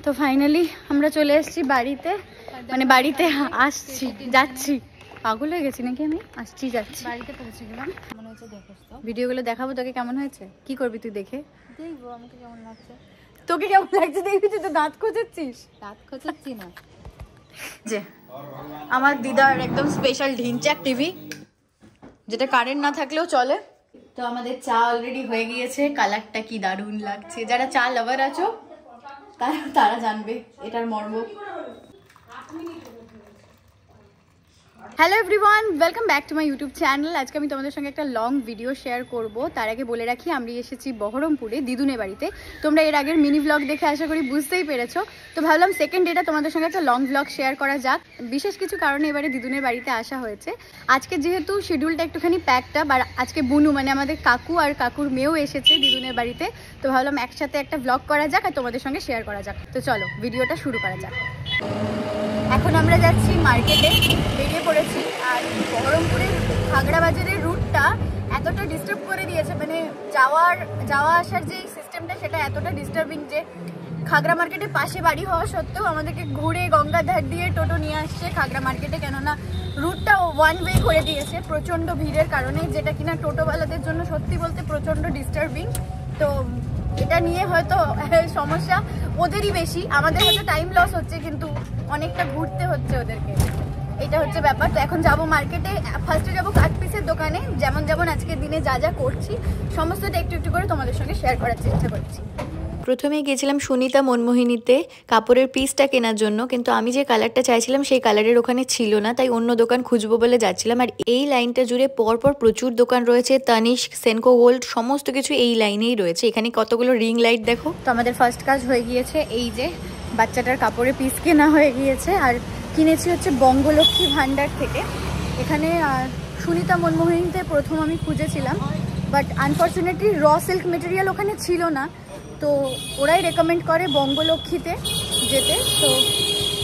তো ফাইনালি আমরা চলে এসেছি বাড়িতে, মানে বাড়িতে আসছি যাচ্ছি, পাগল হয়ে গেছি নাকি আমি, আসছি যাচ্ছি, বাড়িতে পৌঁছে গেলাম। মনে হচ্ছে দেখো তো ভিডিওগুলো দেখাবো তোকে কেমন হয়েছে, কি করবি তুই দেখে? দেখবো আমাকে কেমন লাগছে। তোকে কেমন লাগছে দেখবি, তুই তো দাঁত খোঁচাচ্ছিস। দাঁত খোঁচাচ্ছি না। যে আমার দিদার একদম স্পেশাল ঢিনচাক টিভি, যেটা কারেন্ট না থাকলেও চলে। তো আমাদের চা অলরেডি হয়ে গিয়েছে, কালারটা কি দারুণ লাগছে, যারা চা লাভার আছো তারা জানবে এটার মর্ম। Hello everyone, welcome back to my YouTube channel. আজকে আমি তোমাদের সঙ্গে একটা লং ভিডিও শেয়ার করব। তার আগে বলে রাখি, আমি এসেছি বহরমপুরে দিদুনের বাড়িতে। তোমরা এর আগের মিনি ব্লগ দেখে আশা করি বুঝতেই পেরেছো। তো ভাবলাম সেকেন্ড ডেটা তোমাদের সঙ্গে একটা লং ব্লগ শেয়ার করা যাক। বিশেষ কিছু কারণে এবারে দিদুনের বাড়িতে আসা হয়েছে। আজকে যেহেতু শিডিউলটা একটুখানি প্যাকড আপ, আর আজকে বুনু মানে আমাদের কাকু আর কাকুর মেয়েও এসেছে দিদুনের বাড়িতে। তো ভাবলাম একসাথে একটা ব্লগ করা যাক আর তোমাদের সঙ্গে শেয়ার করা যাক। তো চলো ভিডিওটা শুরু করা যাক। এখন আমরা যাচ্ছি মার্কেটে, বেরিয়ে পড়েছি। আর বহরমপুরের খাগড়া বাজারের রুটটা এতটা ডিস্টার্ব করে দিয়েছে, মানে যাওয়া আসার যে সিস্টেমটা সেটা এতটা ডিস্টার্বিং যে খাগড়া মার্কেটের পাশে বাড়ি হওয়া সত্ত্বেও আমাদেরকে ঘুরে গঙ্গাধার দিয়ে টোটো নিয়ে আসছে খাগড়া মার্কেটে, কেননা রুটটা ওয়ান ওয়ে করে দিয়েছে প্রচণ্ড ভিড়ের কারণে, যেটা কিনা টোটোওয়ালাদের জন্য সত্যি বলতে প্রচণ্ড ডিস্টার্বিং। তো এটা নিয়ে হয়তো সমস্যা ওদেরই বেশি, আমাদের হয়তো টাইম লস হচ্ছে, কিন্তু অনেকটা ঘুরতে হচ্ছে ওদেরকে, এটা হচ্ছে ব্যাপার। তো এখন যাবো মার্কেটে, ফার্স্টে যাবো কাট পিসের দোকানে। যেমন যেমন আজকের দিনে যা যা করছি সমস্তটা একটু একটু করে তোমাদের সঙ্গে শেয়ার করার চেষ্টা করছি। প্রথমে গিয়েছিলাম সুনিতা মনমোহিনীতে কাপড়ের পিসটা কেনার জন্য, কিন্তু আমি যে কালারটা চাইছিলাম সেই কালারের ওখানে ছিল না, তাই অন্য দোকান খুঁজবো বলে যাচ্ছিলাম। আর এই লাইনটা জুড়ে পরপর প্রচুর দোকান রয়েছে, তানিস্ক, সেনকো গোল্ড সমস্ত কিছু এই লাইনেই রয়েছে। এখানে কতগুলো রিং লাইট দেখো। তো আমাদের ফার্স্ট কাজ হয়ে গিয়েছে, এই যে বাচ্চাটার কাপড়ের পিস কেনা হয়ে গিয়েছে। আর কিনেছি হচ্ছে বঙ্গলক্ষ্মী ভান্ডার থেকে। এখানে সুনিতা মনমোহিনীতে প্রথম আমি খুঁজেছিলাম, but unfortunately raw silk material ওখানে ছিল না। তো ওরাই রেকমেন্ড করে বঙ্গলক্ষ্মীতে যেতে। তো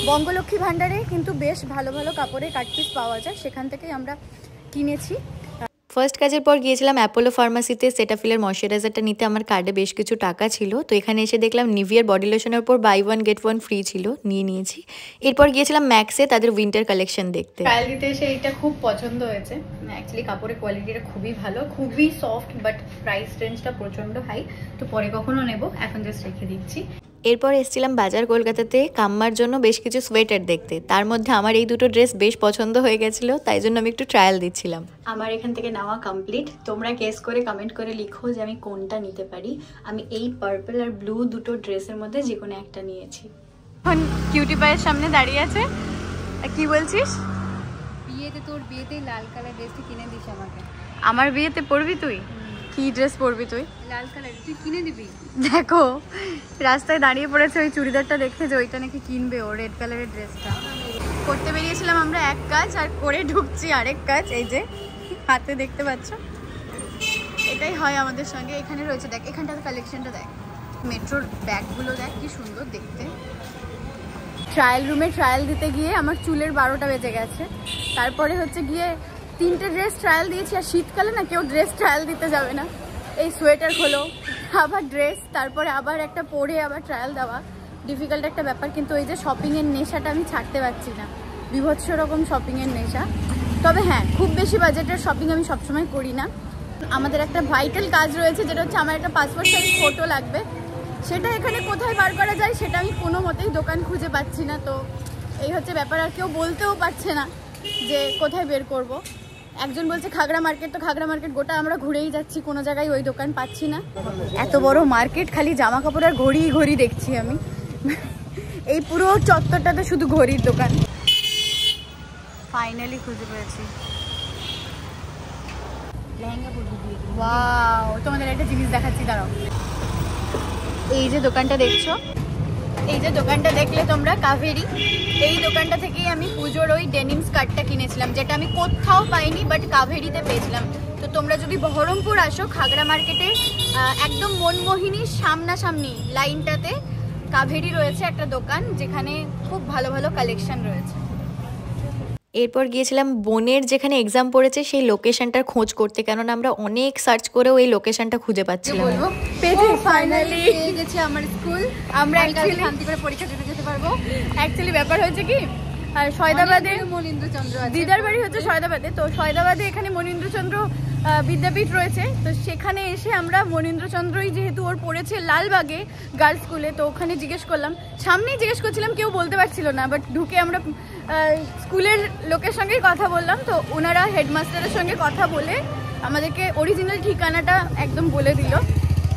বঙ্গলক্ষ্মী ভান্ডারে কিন্তু বেশ ভালো ভালো কাপড়ের কাট পিস পাওয়া যায়, সেখান থেকেই আমরা কিনেছি। ফার্স্ট কাজের পর গিয়েছিলাম অ্যাপোলো ফার্মাসিতে সেটাফিলের ময়শ্চারাইজারটা নিতে, আমার কার্ডে বেশ কিছু টাকা ছিল। তো এখানে এসে দেখলাম নিভিয়ার বডি লোশনের উপর buy one get one free ছিল, নিয়েছি। এরপর গিয়েছিলাম ম্যাক্সে তাদের উইন্টার কালেকশন দেখতে। ট্রায়াল দিতে এসে এইটা খুব পছন্দ হয়েছে। অ্যাকচুয়ালি কাপড়ের কোয়ালিটিটা খুবই ভালো, খুবই সফট, বাট প্রাইস রেঞ্জটা প্রচণ্ড হাই। তো পরে কখনো নেব, এখন জাস্ট রেখে দিচ্ছি। এরপর এসেছিলাম বাজার কলকাতাতে কাম্মার জন্য বেশ কিছু সোয়েটার দেখতে। তার মধ্যে আমার এই দুটো ড্রেস বেশ পছন্দ হয়ে গেছিলো, তাই জন্য আমি একটু ট্রায়াল দিচ্ছিলাম। আমার এখান থেকে নেওয়া কমপ্লিট। তোমরা গেস করে কমেন্ট করে লিখো যে আমি কোনটা নিতে পারি। আমি এই পার্পল আর ব্লু দুটো ড্রেসের মধ্যে যে কোনো একটা নিয়েছি। এখন কিউটি পায়ের সামনে দাঁড়িয়ে আছে, কি বলছিস? তোর বিয়েতেই লাল কালার ড্রেসটা কিনে দিস আমাকে। আমার বিয়েতে পরবি তুই? কি ড্রেস পরবি তুই? লাল কালার তুই কিনে দিবি? দেখো রাস্তায় দাঁড়িয়ে পড়েছে ওই চুড়িদারটা দেখে যে ওইটা নাকি কিনবে, ও রেড কালারের ড্রেসটা। করতে বেরিয়েছিলাম আমরা এক কাজ, আর করে ঢুকছি আরেক কাজ। এই যে হাতে দেখতে পাচ্ছ, এটাই হয় আমাদের সঙ্গে। এখানে রয়েছে দেখ, এখানটার কালেকশনটা দেখ, মেট্রোর ব্যাগগুলো দেখ কি সুন্দর দেখতে। ট্রায়াল রুমে ট্রায়াল দিতে গিয়ে আমার চুলের 12টা বেজে গেছে। তারপরে হচ্ছে গিয়ে 3টে ড্রেস ট্রায়াল দিয়েছি। আর শীতকালে না কেউ ড্রেস ট্রায়াল দিতে যাবে না, এই সোয়েটার খোলো আবার ড্রেস, তারপরে আবার একটা পরে আবার ট্রায়াল দেওয়া, ডিফিকাল্ট একটা ব্যাপার। কিন্তু ওই যে শপিংয়ের নেশাটা আমি ছাড়তে পারছি না, বিভৎস রকম শপিংয়ের নেশা। তবে হ্যাঁ, খুব বেশি বাজেটের শপিং আমি সবসময় করি না। আমাদের একটা ভাইটাল কাজ রয়েছে, যেটা হচ্ছে আমার একটা পাসপোর্ট সাইজ ফটো লাগবে। সেটা এখানে কোথায় বার করা যায় সেটা আমি কোনো মতেই দোকান খুঁজে পাচ্ছি না। তো এই হচ্ছে ব্যাপার, আর কেউ বলতেও পারছে না যে কোথায় বের করব। একজন বলছে খাগড়া মার্কেট, তো খাগড়া মার্কেট গোটা আমরা ঘুরেই যাচ্ছি, কোনো জায়গায় ওই দোকান পাচ্ছি না। এত বড় মার্কেট, খালি জামা কাপড় আর ঘড়ি দেখছি আমি। এই পুরো চত্বরটাতে শুধু ঘড়ির দোকান। ফাইনালি খুঁজে পেয়েছি। লেহেঙ্গা পরবি? ওয়াও, তোমাদের একটা জিনিস দেখাচ্ছি, দাঁড়াও। এই যে দোকানটা দেখছো, এই যে দোকানটা দেখলে তোমরা, কাভেরি, এই দোকানটা থেকেই আমি পুজোর ওই ডেনিম স্কার্টটা কিনেছিলাম, যেটা আমি কোথাও পাইনি বাট কাভেরিতে পেয়েছিলাম। তো তোমরা যদি বহরমপুর আসো, খাগড়া মার্কেটে একদম মনমোহিনীর সামনাসামনি লাইনটাতে কাভেরি রয়েছে একটা দোকান, যেখানে খুব ভালো ভালো কালেকশন রয়েছে। এরপর গিয়েছিলাম বোনের যেখানে এক্সাম পড়েছে সেই লোকেশনটার খোঁজ করতে, কেননা আমরা অনেক সার্চ করেও এই লোকেশনটা খুঁজে পাচ্ছিলাম না। বলবো পেয়েছি ফাইনালি পেয়ে গেছে আমার স্কুল। আমরা আমি কালকে শান্তি করে পরীক্ষা দিতে যেতে পারবো। অ্যাকচুয়ালি ব্যাপার হয়েছে কি সয়দাবাদে মনীন্দ্রচন্দ্র আছে। দিদার বাড়ি হচ্ছে সয়দাবাদে, তো সয়দাবাদে এখানে মনীন্দ্রচন্দ্র বিদ্যাপীঠ রয়েছে, তো সেখানে এসে আমরা মনীন্দ্রচন্দ্রই যেহেতু ওর পড়েছে লালবাগে গার্লস স্কুলে, তো ওখানে জিজ্ঞেস করলাম, সামনেই জিজ্ঞেস করছিলাম, কেউ বলতে পারছিল না, বাট ঢুকে আমরা স্কুলের লোকের সঙ্গে কথা বললাম, তো ওনারা হেডমাস্টারের সঙ্গে কথা বলে আমাদেরকে অরিজিনাল ঠিকানাটা একদম বলে দিল,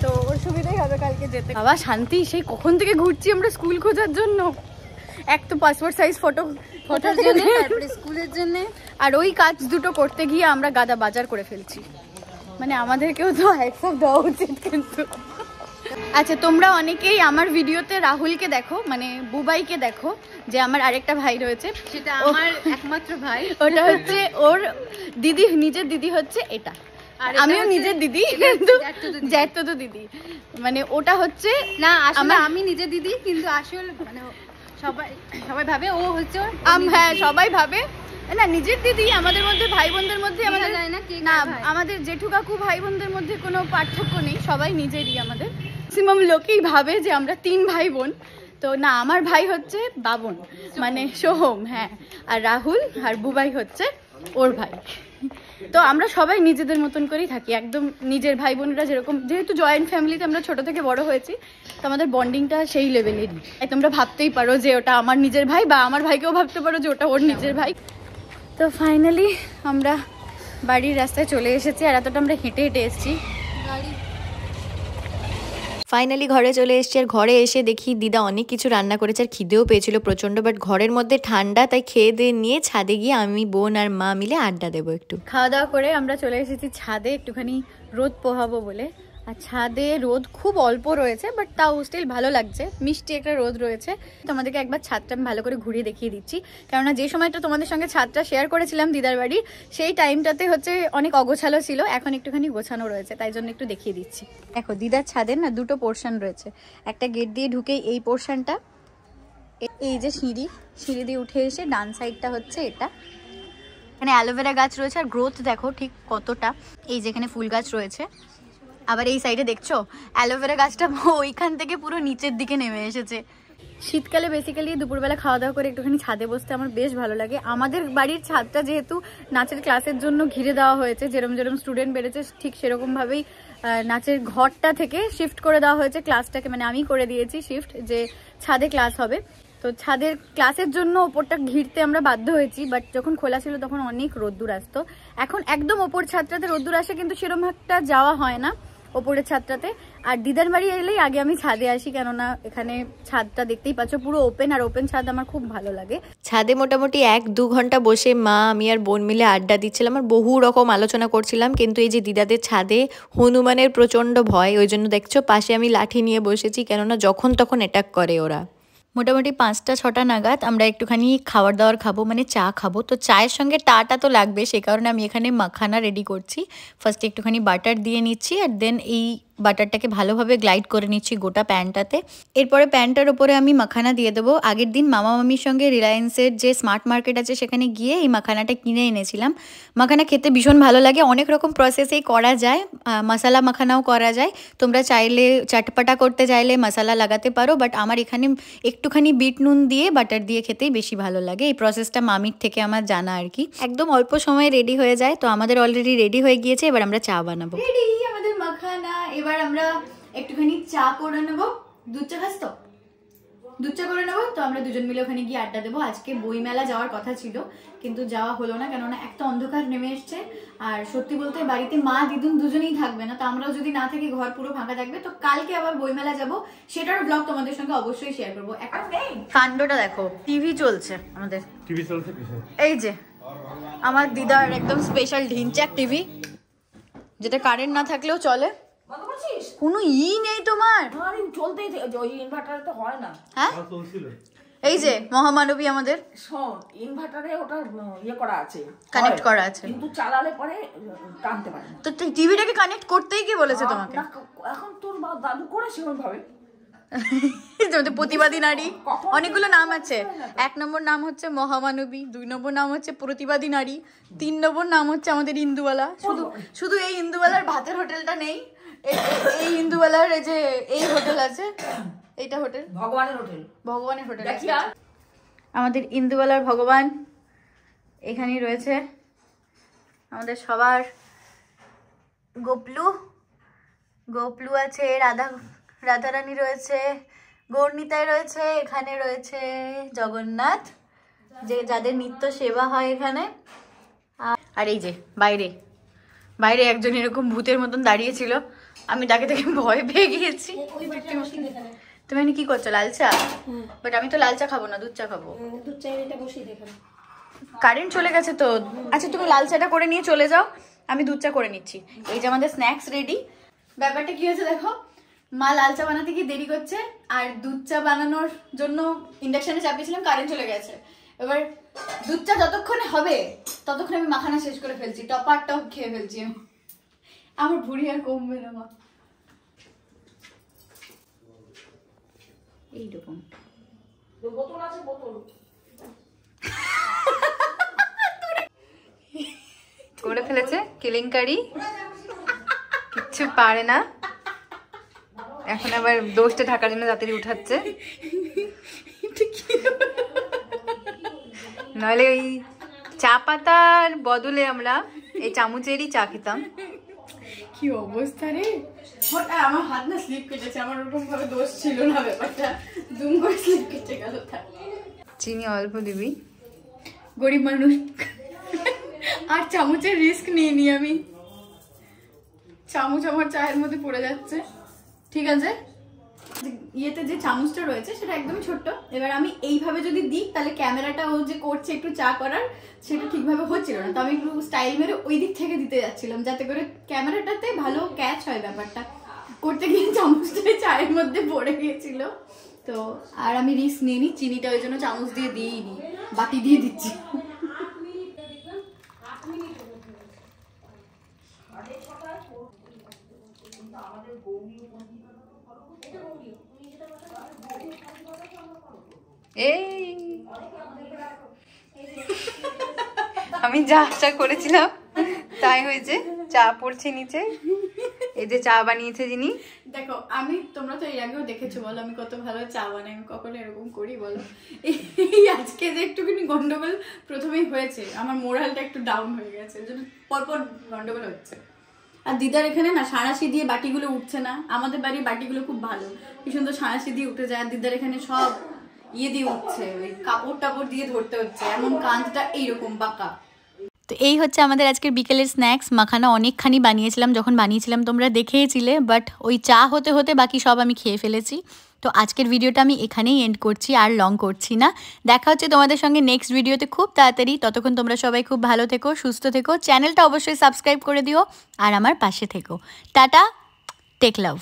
তো ওর সুবিধাই হবে কালকে যেতে। বাবা শান্তি, সেই কখন থেকে ঘুরছি আমরা স্কুল খোঁজার জন্য, এক তো পাসপোর্ট সাইজ ফটোর জন্য, তারপরে স্কুলের জন্য, আর ওই কাজ দুটো করতে গিয়ে আমরা গাদা বাজার করে ফেলছি, মানে আমাদেরকেও তো একসব দেওয়া উচিত কিন্তু। আচ্ছা, তোমরা অনেকেই আমার ভিডিওতে রাহুলকে দেখো, মানে বুবাইকে দেখো, যে আমার আরেকটা ভাই রয়েছে, সেটা আমার একমাত্র ভাই। ওটা হচ্ছে ওর দিদি, নিজের দিদি হচ্ছে এটা, আর আমিও নিজের দিদি, কিন্তু জ্যাঠতো দিদি, মানে ওটা হচ্ছে না আসলে আমি নিজের দিদি, কিন্তু আসল মানে সবাই ভাবে ও হচ্ছে হ্যাঁ সবাই ভাবে না নিজের দিদি। আমাদের মধ্যে ভাই বোনদের মধ্যে আমাদের যায় না না, আমাদের জেঠু কাকু ভাই বোনদের মধ্যে কোনো পার্থক্য নেই, সবাই নিজেরই। আমাদের ম্যাক্সিমাম লোকেই ভাবে যে আমরা 3 ভাই বোন, তো না, আমার ভাই হচ্ছে বাবন, মানে সোহম, হ্যাঁ, আর রাহুল আর বুবাই হচ্ছে ওর ভাই। তো আমরা সবাই নিজেদের মতন করেই থাকি, একদম নিজের ভাই বোনরা যেরকম, যেহেতু জয়েন্ট ফ্যামিলিতে আমরা ছোট থেকে বড় হয়েছি, তো আমাদের বন্ডিংটা সেই লেভেলেরই। তোমরা ভাবতেই পারো যে ওটা আমার নিজের ভাই, বা আমার ভাইকেও ভাবতে পারো যে ওটা ওর নিজের ভাই। তো ফাইনালি আমরা বাড়ির রাস্তায় চলে এসেছি, আর এতটা আমরা হেঁটে হেঁটে এসেছি। ফাইনালি ঘরে চলে এসেছি, আর ঘরে এসে দেখি দিদা অনেক কিছু রান্না করেছে, আর খিদেও পেয়েছিল প্রচণ্ড, বাট ঘরের মধ্যে ঠান্ডা, তাই খেয়ে দিয়ে নিয়ে ছাদে গিয়ে আমি, বোন আর মা মিলে আড্ডা দেবো একটু। খাওয়া দাওয়া করে আমরা চলে এসেছি ছাদে একটুখানি রোদ পোহাবো বলে, আর ছাদে রোদ খুব অল্প রয়েছে, বাট তাও স্টিল ভালো লাগছে, মিষ্টি একটা রোদ রয়েছে। তোমাদেরকে একবার ছাদটা আমি ভালো করে ঘুরিয়ে দেখিয়ে দিচ্ছি, কেননা যে সময়টা তোমাদের সঙ্গে ছাদটা শেয়ার করেছিলাম দিদার বাড়ি, সেই টাইমটাতে হচ্ছে অনেক অগোছালো ছিল, এখন একটুখানি গোছানো রয়েছে, তাই জন্য একটু দেখিয়ে দিচ্ছি। দেখো দিদার ছাদের না দুটো পোর্শন রয়েছে, একটা গেট দিয়ে ঢুকেই এই পোর্শনটা, এই যে সিঁড়ি দিয়ে উঠে এসে ডান সাইডটা হচ্ছে এটা, এখানে অ্যালোভেরা গাছ রয়েছে, আর গ্রোথ দেখো ঠিক কতটা, এই যেখানে ফুল গাছ রয়েছে। আবার এই সাইডে দেখছো অ্যালোভেরা গাছটা ওইখান থেকে পুরো নিচের দিকে নেমে এসেছে। শীতকালে বেসিক্যালি দুপুরবেলা খাওয়া দাওয়া করে একটুখানি ছাদে বসতে আমার বেশ ভালো লাগে। আমাদের বাড়ির ছাদটা যেহেতু নাচের ক্লাসের জন্য ঘিরে দেওয়া হয়েছে, যেরকম স্টুডেন্ট বেড়েছে ঠিক সেরকমভাবেই নাচের ঘরটা থেকে শিফট করে দেওয়া হয়েছে ক্লাসটাকে, মানে আমি করে দিয়েছি শিফট, যে ছাদে ক্লাস হবে। তো ছাদের ক্লাসের জন্য ওপরটা ঘিরতে আমরা বাধ্য হয়েছি, বাট যখন খোলা ছিল তখন অনেক রোদ্দুর আসতো। এখন একদম ওপর ছাদটাতে রোদ্দুর আসে, কিন্তু সেরকম একটা যাওয়া হয় না ওপরের ছাদটাতে। আর দিদার বাড়ি এলেই আগে আমি ছাদে আসি, কেননা এখানে ছাদটা দেখতেই পাচ্ছ পুরো ওপেন, আর ওপেন ছাদ আমার খুব ভালো লাগে। ছাদে মোটামুটি 1-2 ঘন্টা বসে মা, আমি আর বোন মিলে আড্ডা দিচ্ছিলাম, আর বহু রকম আলোচনা করছিলাম। কিন্তু এই যে দিদাদের ছাদে হনুমানের প্রচণ্ড ভয়, ওই জন্য দেখছো পাশে আমি লাঠি নিয়ে বসেছি, কেননা যখন তখন অ্যাটাক করে ওরা। মোটামুটি 5টা-6টা নাগাদ আমরা একটুখানি খাবার দাবার খাবো, মানে চা খাবো। তো চায়ের সঙ্গে টাটা তো লাগবে, সে কারণে আমি এখানে মাখানা রেডি করছি। ফার্স্টে একটুখানি বাটার দিয়ে নিচ্ছি, আর দেন এই বাটারটাকে ভালোভাবে গ্লাইড করে নিচ্ছি গোটা প্যানটাতে। এরপরে প্যানটার ওপরে আমি মাখানা দিয়ে দেবো। আগের দিন মামা মামির সঙ্গে রিলায়েন্সের যে স্মার্ট মার্কেট আছে সেখানে গিয়ে এই মাখানাটা কিনে এনেছিলাম। মাখানা খেতে ভীষণ ভালো লাগে, অনেক রকম প্রসেসেই করা যায়, মশলা মাখানাও করা যায়। তোমরা চাইলে চটপাটা করতে চাইলে মশলা লাগাতে পারো, বাট আমার এখানে একটুখানি বিট নুন দিয়ে বাটার দিয়ে খেতেই বেশি ভালো লাগে। এই প্রসেসটা মামির থেকে আমার জানা আর কি। একদম অল্প সময়ে রেডি হয়ে যায়। তো আমাদের অলরেডি রেডি হয়ে গিয়েছে, এবার আমরা চা বানাবো। রেডি আমাদের মাখানা, এবার আমরা একটুখানি চা করে নেবো। দুধ চা খাস তো? দুধ চা করে নেবো। তো আমরা দুজন মিলে ওখানে গিয়ে আড্ডা দেবো। আজকে বইমেলা যাওয়ার কথা ছিল, কিন্তু যাওয়া হলো না, কেননা একটা অন্ধকার নেমে এসছে, আর সত্যি বলতে বাড়িতে মা দিদুন দুজনেই থাকবে না। তো আমরাও যদি না থাকি ঘর পুরো ফাঁকা থাকবে। তো কালকে আবার বইমেলা যাবো, সেটার ব্লগ তোমাদের সঙ্গে অবশ্যই শেয়ার করবো। এখন কাণ্ডটা দেখো, টিভি চলছে আমাদের, টিভি চলছে। এই যে আমার দিদার একদম স্পেশাল ঢিনচাক টিভি, যেটা কারেন্ট না থাকলেও চলে। কোনো নেই তোমার? চলতেই ওই ইনভার্টারে তো হয় না। হ্যাঁ এই যে মহামানবী আমাদের, শোন, ইনভার্টারে ওটা ইয়ে করা আছে, কানেক্ট করা আছে, কিন্তু চালালে পরে টানতে পারে না। তো টিভিটাকে কানেক্ট করতেই কি বলেছে তোমাকে? এখন তোর দাদু করেছে ওইভাবে। যেমন প্রতিবাদী নারী, অনেকগুলো নাম আছে। 1 নম্বর নাম হচ্ছে মহামানবী, 2 নম্বর নাম হচ্ছে প্রতিবাদী নারী, 3 নম্বর নাম হচ্ছে আমাদের ইন্দুবালা। শুধু শুধু এই ইন্দুবালার ভাতের হোটেলটা নেই, এই ইন্দুবালার এই যে এই হোটেল আছে, এইটা হোটেল ভগবানের হোটেল, ভগবানের হোটেল দেখি আছে। আমাদের ইন্দুবালার ভগবান এখানেই রয়েছে, আমাদের সবার গোপলু আছে, রাধারানী রয়েছে, গৌরনীতায় রয়েছে, এখানে রয়েছে জগন্নাথ, যাদের নিত্য সেবা হয় এখানে। আর এই যে বাইরে একজন এরকম ভূতের মতন দাঁড়িয়েছিল, আমি তাকে দেখে ভয় পেয়ে গিয়েছি। তুমি এখানে কি করছো? লাল চা? বাট আমি তো লাল চা খাবো না, দুধ চা খাবো। কারেন্ট চলে গেছে তো। আচ্ছা তুমি লাল চাটা করে নিয়ে চলে যাও, আমি দুধ চা করে নিচ্ছি। এই যে আমাদের স্ন্যাক্স রেডি। ব্যাপারটা কি হয়েছে দেখো, মা লাল চা বানাতে গিয়ে দেরি করছে, আর দুধ চা বানানোর জন্য ইন্ডাকশনে চাপিয়েছিলাম, কারেন্ট চলে গেছে। এবার দুধ চা যতক্ষণে হবে ততক্ষণ আমি মাখানা শেষ করে ফেলছি, টপ খেয়ে ফেলছি আমি। আমার ভুঁড়ি আর কমবে না মা। এইরকম বোতল আছে, বোতল করে ফেলেছে কেলেঙ্কারি, কিচ্ছু পারে না। এখন আবার দোষটা ঢাকার জন্য তাড়াতাড়ি উঠাচ্ছে, নাহলে ওই চা পাতার বদলে আমরা এই চামচেরই চা খেতাম। কি অবস্থা রে, আমার হাত না স্লিপ কেটেছে, আমার ওরকম ভাবে দোষ ছিল না, ব্যাপারটা দুম করে স্লিপ কেটে গেল। চিনি অল্প দিবি, গরিব মানুষ, আর চামচের রিস্ক নিয়ে নি আমি। চামচ আমার চায়ের মধ্যে পড়ে যাচ্ছে। ঠিক আছে, ইয়েতে যে চামচটা রয়েছে সেটা একদমই ছোট্ট। এবার আমি এইভাবে যদি দিই তাহলে ক্যামেরাটা ও যে করছে একটু চা করার, সেটা ঠিকভাবে হচ্ছিল না, তো আমি একটু স্টাইল মেরে ওই দিক থেকে দিতে যাচ্ছিলাম যাতে করে ক্যামেরাটাতে ভালো ক্যাচ হয়। ব্যাপারটা করতে গিয়ে চামচটা চায়ের মধ্যে পড়ে গিয়েছিল, তো আর আমি রিস্ক নিয়ে নি। চিনিটা ওই জন্য চামচ দিয়ে দিইনি, বাটি দিয়ে দিচ্ছি। এই আমি যা আশা করেছিলাম তাই হয়েছে, চা পড়ছে নিচে। এই যে চা বানিয়েছে যিনি, দেখো তোমরা তো এর আগেও দেখেছো, বলো আমি কত ভালো চা বানাই, আমি কখনো এরকম করি বলো? এই আজকে যে একটুখানি গন্ডগোল প্রথমেই হয়েছে, আমার মোরালটা একটু ডাউন হয়ে গেছে, ওই জন্য পরপর গন্ডগোল হচ্ছে। আর দিদার এখানে না সাঁড়াশি দিয়ে বাটিগুলো উঠছে না, আমাদের বাড়ির বাটিগুলো খুব ভালো, কি সুন্দর সাঁড়াশি দিয়ে উঠে যায়, আর দিদার এখানে সব ইয়ে দিয়ে উঠছে, ওই কাপড় টাপড় দিয়ে ধরতে হচ্ছে, এমন কাঁধটা এইরকম বাঁকা। তো এই হচ্ছে আমাদের আজকের বিকেলের স্ন্যাক্স। মাখানা অনেকখানি বানিয়েছিলাম, যখন বানিয়েছিলাম তোমরা দেখেইছিলে, বাট ওই চা হতে হতে বাকি সব আমি খেয়ে ফেলেছি। তো আজকের ভিডিওটা আমি এখানেই এন্ড করছি, আর লং করছি না। দেখা হচ্ছে তোমাদের সঙ্গে নেক্সট ভিডিওতে খুব তাড়াতাড়ি। ততক্ষণ তোমরা সবাই খুব ভালো থেকো, সুস্থ থেকো, চ্যানেলটা অবশ্যই সাবস্ক্রাইব করে দিও, আর আমার পাশে থেকো। টাটা, টেক লাভ।